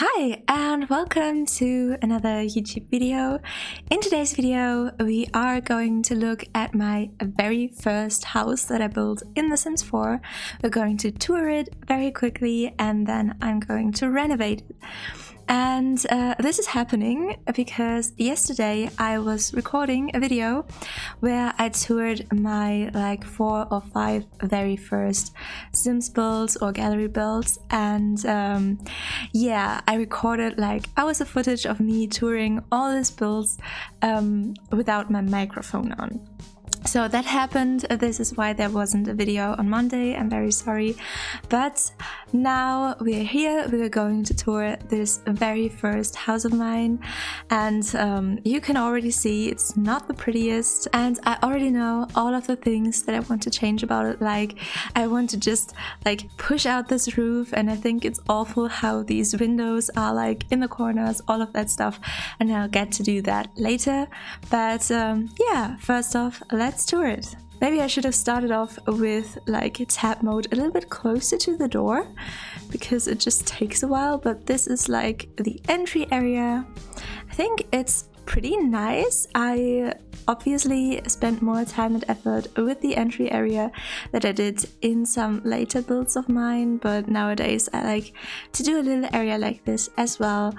Hi and welcome to another YouTube video. In today's video we are going to look at my very first house that I built in The Sims 4. We're going to tour it very quickly and then I'm going to renovate it. And this is happening because yesterday I was recording a video where I toured my 4 or 5 very first Sims builds or gallery builds, and yeah, I recorded hours of footage of me touring all these builds without my microphone on. So that happened. This is why there wasn't a video on Monday. I'm very sorry. But now we're here. We're going to tour this very first house of mine. And you can already see it's not the prettiest. And I already know all of the things that I want to change about it. I want to just push out this roof. And I think it's awful how these windows are in the corners, all of that stuff. And I'll get to do that later. But yeah, first off, let's tour it. Maybe I should have started off with tab mode a little bit closer to the door because it just takes a while, but this is the entry area. I think it's pretty nice. I obviously spent more time and effort with the entry area that I did in some later builds of mine, but nowadays I like to do a little area like this as well.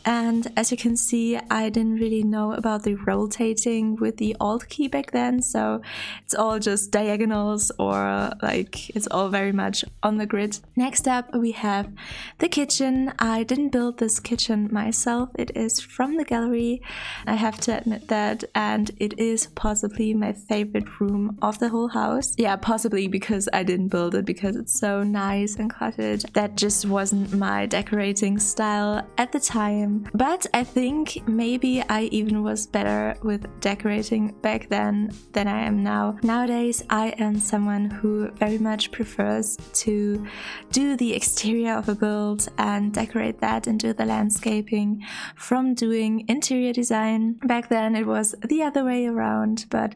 And as you can see, I didn't really know about the rotating with the Alt key back then, so it's all just diagonals or it's all very much on the grid. Next up we have the kitchen. I didn't build this kitchen myself, it is from the gallery, I have to admit that, and it is possibly my favorite room of the whole house. Yeah, possibly because I didn't build it because it's so nice and cottage. That just wasn't my decorating style at the time. But I think maybe I even was better with decorating back then than I am now. Nowadays I am someone who very much prefers to do the exterior of a build and decorate that and do the landscaping from doing interior design. Back then it was the other way around, but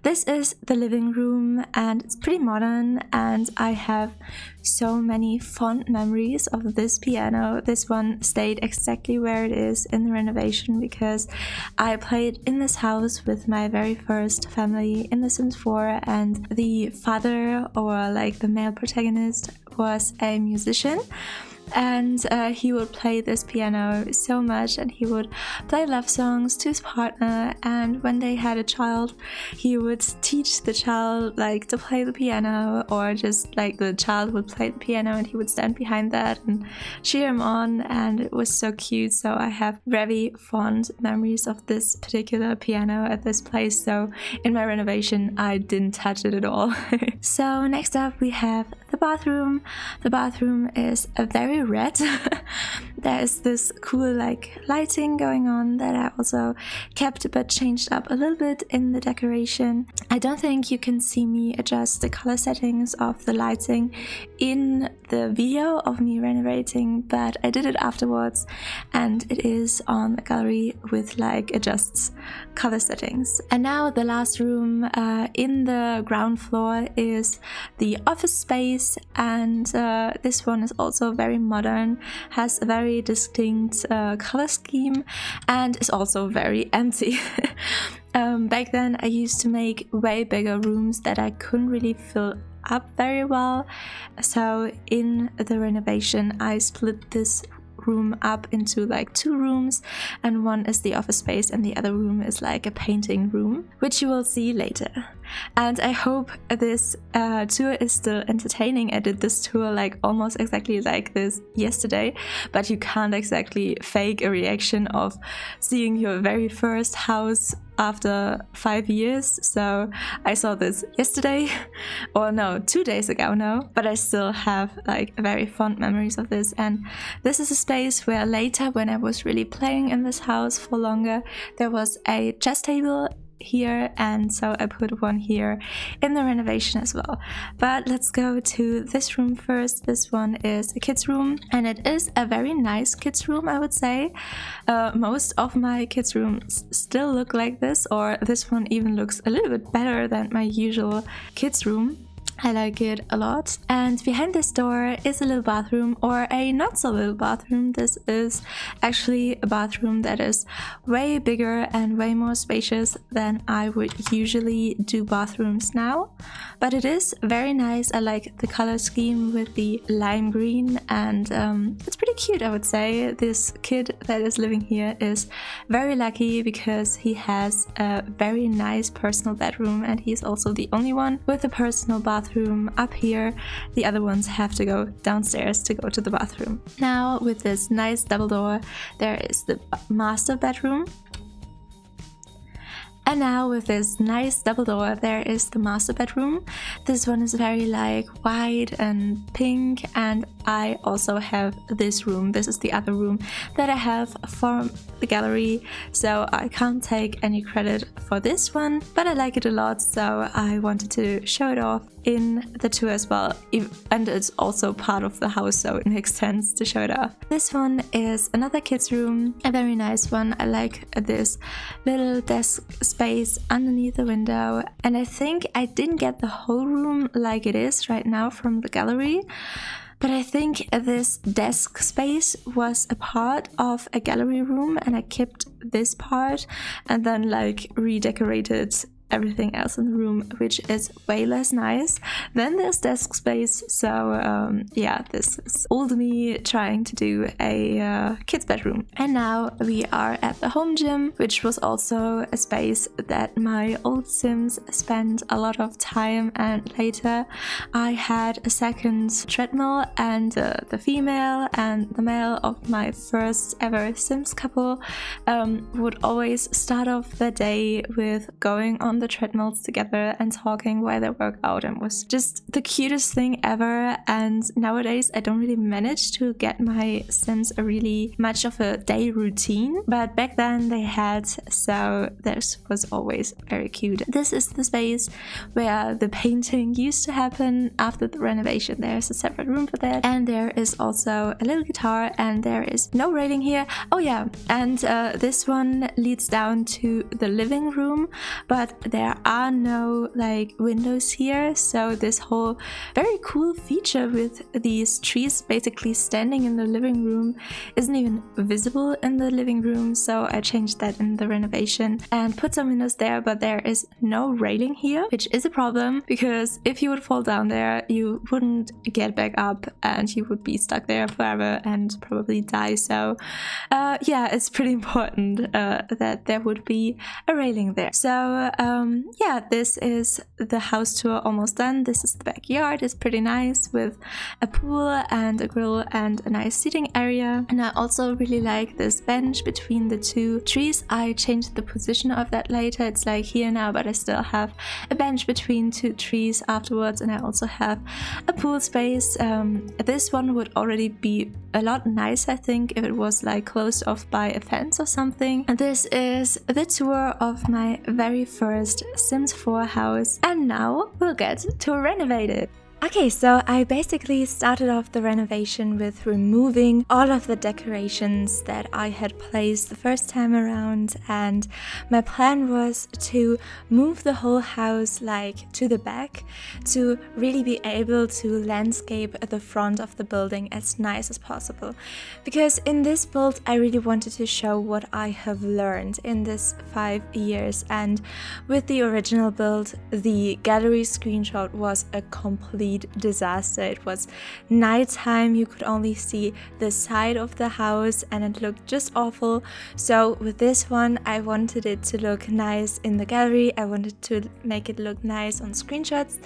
this is the living room and it's pretty modern, and I have so many fond memories of this piano. This one stayed exactly where it is in the renovation because I played in this house with my very first family in The Sims 4, and the father, or the male protagonist, was a musician. And he would play this piano so much, and he would play love songs to his partner, and when they had a child he would teach the child to play the piano, or just the child would play the piano and he would stand behind that and cheer him on, and it was so cute. So I have very fond memories of this particular piano at this place, so in my renovation I didn't touch it at all. So next up we have the bathroom. The bathroom is a very red. There is this cool lighting going on that I also kept but changed up a little bit in the decoration. I don't think you can see me adjust the color settings of the lighting in the video of me renovating, but I did it afterwards, and it is on the gallery with adjusts color settings. And now the last room in the ground floor is the office space, and this one is also very modern, has a very distinct color scheme, and is also very empty. Back then I used to make way bigger rooms that I couldn't really fill up very well, so in the renovation I split this room up into 2 rooms, and one is the office space and the other room is a painting room, which you will see later. And I hope this tour is still entertaining. I did this tour almost exactly like this yesterday, but you can't exactly fake a reaction of seeing your very first house after 5 years. So I saw this yesterday, or no, 2 days ago now, but I still have very fond memories of this. And this is a space where later, when I was really playing in this house for longer, there was a chess table here, and so I put one here in the renovation as well. But let's go to this room first. This one is a kids room, and it is a very nice kids room, I would say. Most of my kids rooms still look like this, or this one even looks a little bit better than my usual kids room. I like it a lot. And behind this door is a little bathroom, or a not so little bathroom. This is actually a bathroom that is way bigger and way more spacious than I would usually do bathrooms now. But it is very nice. I like the color scheme with the lime green, and it's pretty cute, I would say. This kid that is living here is very lucky because he has a very nice personal bedroom, and he's also the only one with a personal bathroom up here. The other ones have to go downstairs to go to the bathroom. Now, with this nice double door, there is the master bedroom. And now with this nice double door, there is the master bedroom. This one is very like white and pink, and I also have this room. This is the other room that I have for the gallery, so I can't take any credit for this one, but I like it a lot, so I wanted to show it off in the tour as well. And it's also part of the house, so it makes sense to show it off. This one is another kid's room, a very nice one. I like this little desk space underneath the window, and I think I didn't get the whole room like it is right now from the gallery, but I think this desk space was a part of a gallery room, and I kept this part and then like redecorated everything else in the room, which is way less nice than this desk space. So yeah, this is old me trying to do a kid's bedroom. And now we are at the home gym, which was also a space that my old Sims spent a lot of time, and later I had a second treadmill, and the female and the male of my first ever Sims couple would always start off the day with going on the treadmills together and talking while they work out, and was just the cutest thing ever. And nowadays I don't really manage to get my Sims a really much of a day routine, but back then they had, so this was always very cute. This is the space where the painting used to happen after the renovation. There's a separate room for that, and there is also a little guitar, and there is no railing here. Oh yeah, and this one leads down to the living room, but there are no like windows here, so this whole very cool feature with these trees basically standing in the living room isn't even visible in the living room. So I changed that in the renovation and put some windows there, but there is no railing here, which is a problem because if you would fall down there, you wouldn't get back up and you would be stuck there forever and probably die. So yeah, it's pretty important that there would be a railing there. So yeah, this is the house tour almost done. This is the backyard. It's pretty nice with a pool and a grill and a nice seating area. And I also really like this bench between the two trees. I changed the position of that later. It's like here now, but I still have a bench between two trees afterwards. And I also have a pool space. This one would already be a lot nicer, I think, if it was like closed off by a fence or something. And this is the tour of my very first Sims 4 house, and now we'll get to renovate it. Okay, so I basically started off the renovation with removing all of the decorations that I had placed the first time around, and my plan was to move the whole house like to the back to really be able to landscape the front of the building as nice as possible, because in this build I really wanted to show what I have learned in this 5 years. And with the original build, the gallery screenshot was a complete disaster. It was nighttime, you could only see the side of the house and it looked just awful. So with this one, I wanted it to look nice in the gallery. I wanted to make it look nice on screenshots.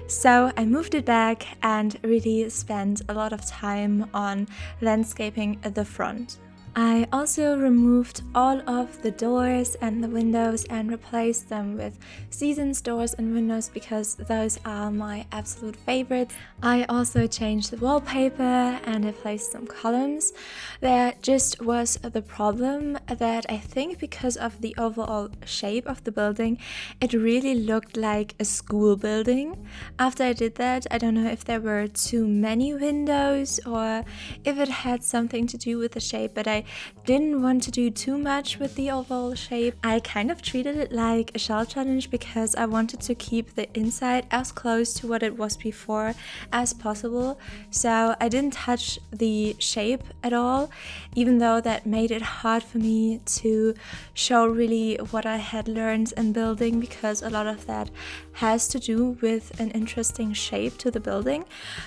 So I moved it back and really spent a lot of time on landscaping at the front. I also removed all of the doors and the windows and replaced them with seasons doors and windows because those are my absolute favorites. I also changed the wallpaper and I placed some columns. There just was the problem that I think because of the overall shape of the building, it really looked like a school building. After I did that, I don't know if there were too many windows or if it had something to do with the shape, but I I didn't want to do too much with the overall shape. I kind of treated it like a shell challenge because I wanted to keep the inside as close to what it was before as possible. So I didn't touch the shape at all, even though that made it hard for me to show really what I had learned in building, because a lot of that has to do with an interesting shape to the building.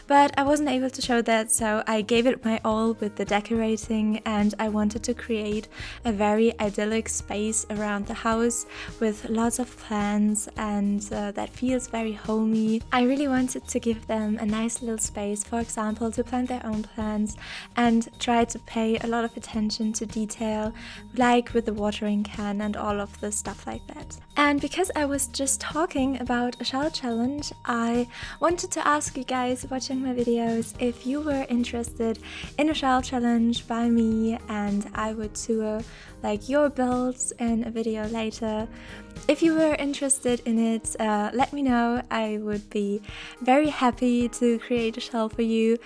But I wasn't able to show that, so I gave it my all with the decorating, and I wanted to create a very idyllic space around the house with lots of plants, and that feels very homey. I really wanted to give them a nice little space, for example, to plant their own plants, and try to pay a lot of attention to detail, like with the watering can and all of the stuff like that. And because I was just talking about a shell challenge, I wanted to ask you guys watching my videos if you were interested in a shell challenge by me, and I would tour like your builds in a video later. If you were interested in it, let me know. I would be very happy to create a shell for you.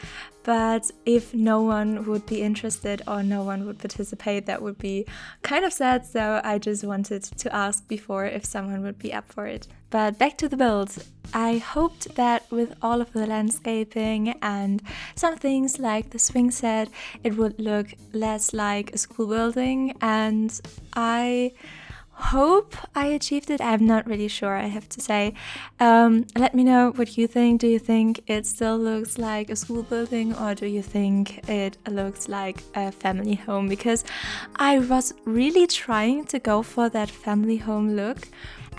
But if no one would be interested or no one would participate, that would be kind of sad. So I just wanted to ask before if someone would be up for it. But back to the build. I hoped that with all of the landscaping and some things like the swing set, it would look less like a school building, and I hope I achieved it. I'm not really sure, I have to say. Let me know what you think. Do you think it still looks like a school building, or do you think it looks like a family home? Because I was really trying to go for that family home look,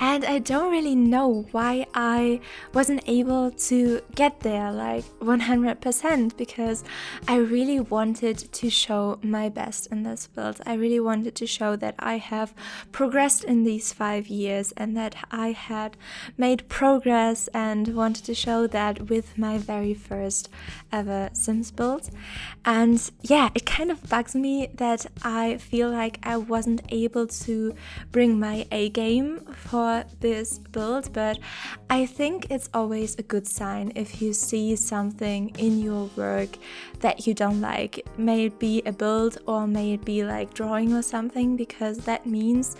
and I don't really know why I wasn't able to get there like 100%, because I really wanted to show my best in this build. I really wanted to show that I have progressed in these 5 years and that I had made progress, and wanted to show that with my very first ever Sims build. And yeah, it kind of bugs me that I feel like I wasn't able to bring my A game for this build, but I think it's always a good sign if you see something in your work that you don't like. May it be a build or may it be like drawing or something, because that means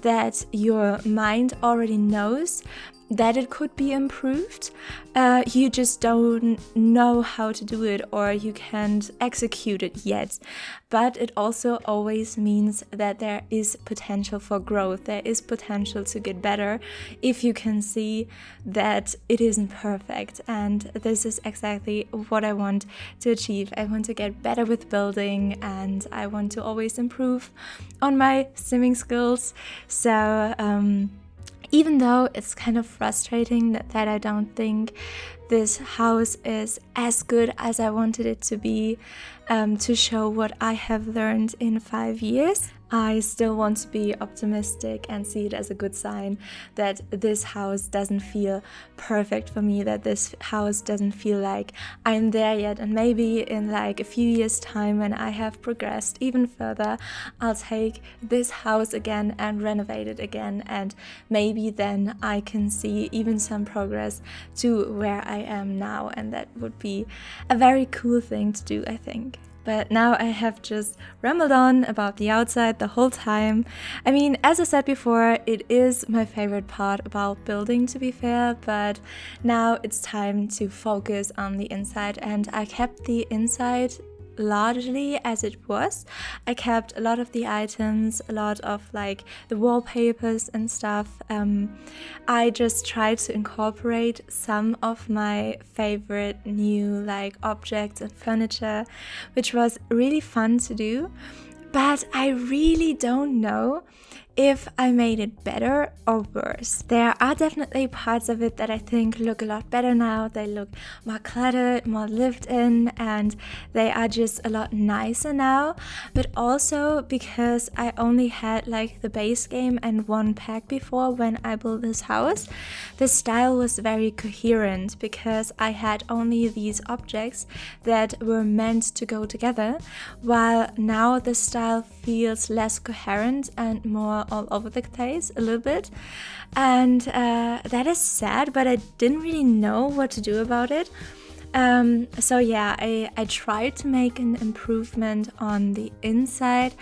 that your mind already knows that it could be improved. You just don't know how to do it, or you can't execute it yet. But it also always means that there is potential for growth. There is potential to get better if you can see that it isn't perfect. And this is exactly what I want to achieve. I want to get better with building, and I want to always improve on my simming skills. So even though it's kind of frustrating that I don't think this house is as good as I wanted it to be, to show what I have learned in 5 years, I still want to be optimistic and see it as a good sign that this house doesn't feel perfect for me, that this house doesn't feel like I'm there yet. And maybe in like a few years' time, when I have progressed even further, I'll take this house again and renovate it again, and maybe then I can see even some progress to where I am now, and that would be a very cool thing to do, I think. But now I have just rambled on about the outside the whole time. I mean, as I said before, it is my favorite part about building, to be fair, but now it's time to focus on the inside, and I kept the inside largely as it was. I kept a lot of the items, a lot of like the wallpapers and stuff. I just tried to incorporate some of my favorite new like objects and furniture, which was really fun to do. But I really don't know if I made it better or worse. There are definitely parts of it that I think look a lot better now. They look more cluttered, more lived in, and they are just a lot nicer now. But also because I only had like the base game and one pack before when I built this house, the style was very coherent because I had only these objects that were meant to go together, while now the style feels less coherent and more all over the place a little bit. And that is sad, but I didn't really know what to do about it. So yeah, I tried to make an improvement on the inside,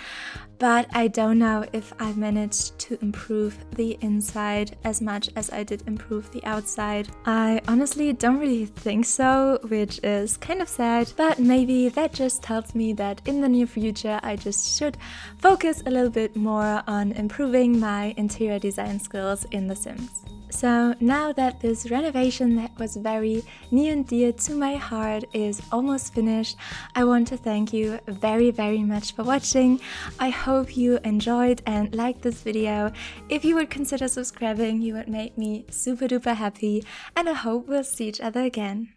but I don't know if I managed to improve the inside as much as I did improve the outside. I honestly don't really think so, which is kind of sad, but maybe that just tells me that in the near future I just should focus a little bit more on improving my interior design skills in The Sims. So now that this renovation that was very near and dear to my heart is almost finished, I want to thank you very much for watching. I hope you enjoyed and liked this video. If you would consider subscribing, you would make me super duper happy, and I hope we'll see each other again.